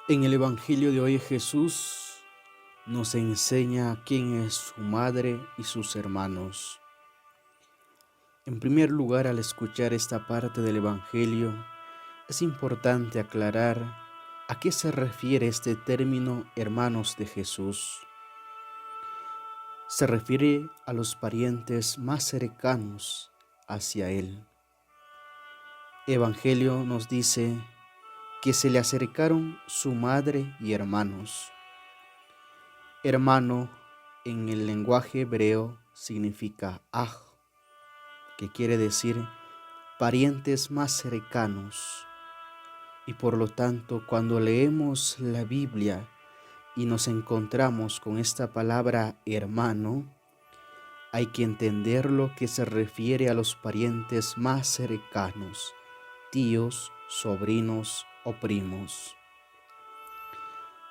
En el Evangelio de hoy Jesús nos enseña quién es su madre y sus hermanos. En primer lugar, al escuchar esta parte del Evangelio, es importante aclarar a qué se refiere este término hermanos de Jesús. Se refiere a los parientes más cercanos hacia Él. Evangelio nos dice que se le acercaron su madre y hermanos. Hermano en el lenguaje hebreo significa aj, que quiere decir parientes más cercanos. Y por lo tanto, cuando leemos la Biblia y nos encontramos con esta palabra hermano, hay que entender lo que se refiere a los parientes más cercanos, tíos, sobrinos o primos.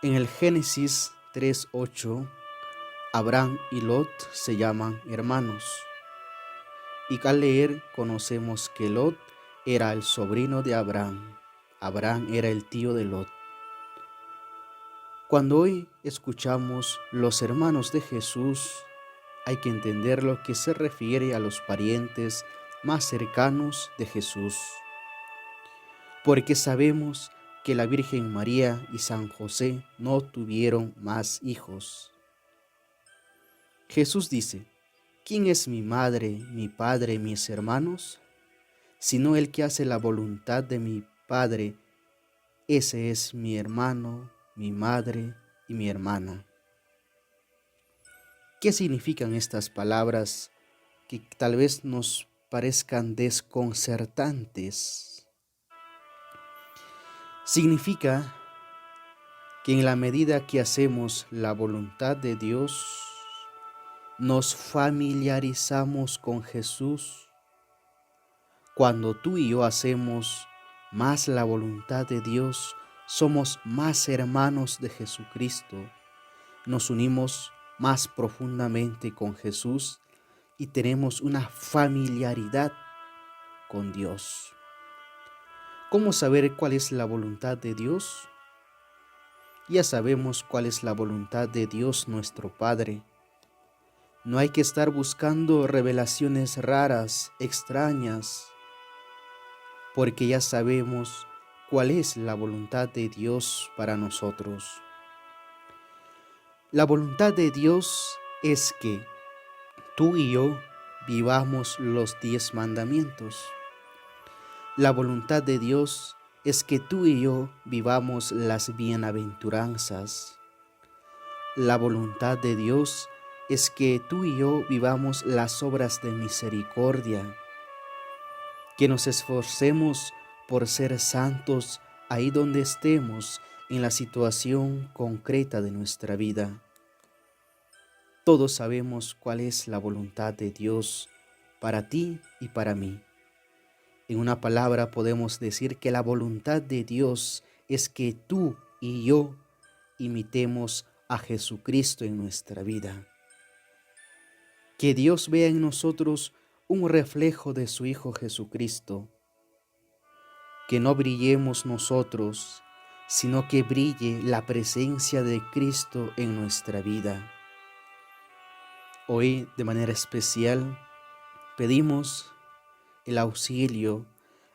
En el Génesis 3:8, Abraham y Lot se llaman hermanos. Y al leer conocemos que Lot era el sobrino de Abraham. Abraham era el tío de Lot. Cuando hoy escuchamos los hermanos de Jesús, hay que entender lo que se refiere a los parientes más cercanos de Jesús. Porque sabemos que la Virgen María y San José no tuvieron más hijos. Jesús dice: ¿quién es mi madre, mi padre, mis hermanos? Sino el que hace la voluntad de mi Padre, ese es mi hermano, mi madre y mi hermana. ¿Qué significan estas palabras que tal vez nos parezcan desconcertantes? Significa que en la medida que hacemos la voluntad de Dios, nos familiarizamos con Jesús. Cuando tú y yo hacemos más la voluntad de Dios, somos más hermanos de Jesucristo. Nos unimos más profundamente con Jesús y tenemos una familiaridad con Dios. ¿Cómo saber cuál es la voluntad de Dios? Ya sabemos cuál es la voluntad de Dios nuestro Padre. No hay que estar buscando revelaciones raras, extrañas, porque ya sabemos cuál es la voluntad de Dios para nosotros. La voluntad de Dios es que tú y yo vivamos los 10 mandamientos. La voluntad de Dios es que tú y yo vivamos las bienaventuranzas. La voluntad de Dios es que tú y yo vivamos las obras de misericordia, que nos esforcemos por ser santos ahí donde estemos en la situación concreta de nuestra vida. Todos sabemos cuál es la voluntad de Dios para ti y para mí. En una palabra podemos decir que la voluntad de Dios es que tú y yo imitemos a Jesucristo en nuestra vida. Que Dios vea en nosotros un reflejo de su Hijo Jesucristo. Que no brillemos nosotros, sino que brille la presencia de Cristo en nuestra vida. Hoy, de manera especial, pedimos el auxilio,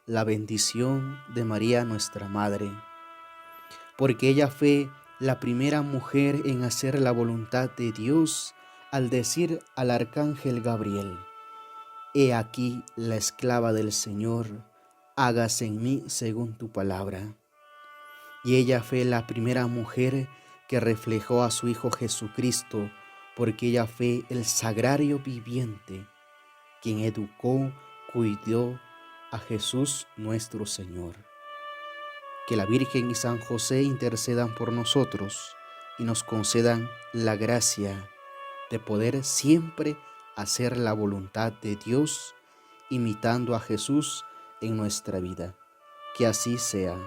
la bendición de María nuestra Madre, porque ella fue la primera mujer en hacer la voluntad de Dios al decir al arcángel Gabriel: he aquí la esclava del Señor, hágase en mí según tu palabra. Y ella fue la primera mujer que reflejó a su Hijo Jesucristo, porque ella fue el sagrario viviente, quien educó, cuidó a Jesús nuestro Señor. Que la Virgen y San José intercedan por nosotros y nos concedan la gracia de poder siempre hacer la voluntad de Dios, imitando a Jesús en nuestra vida. Que así sea.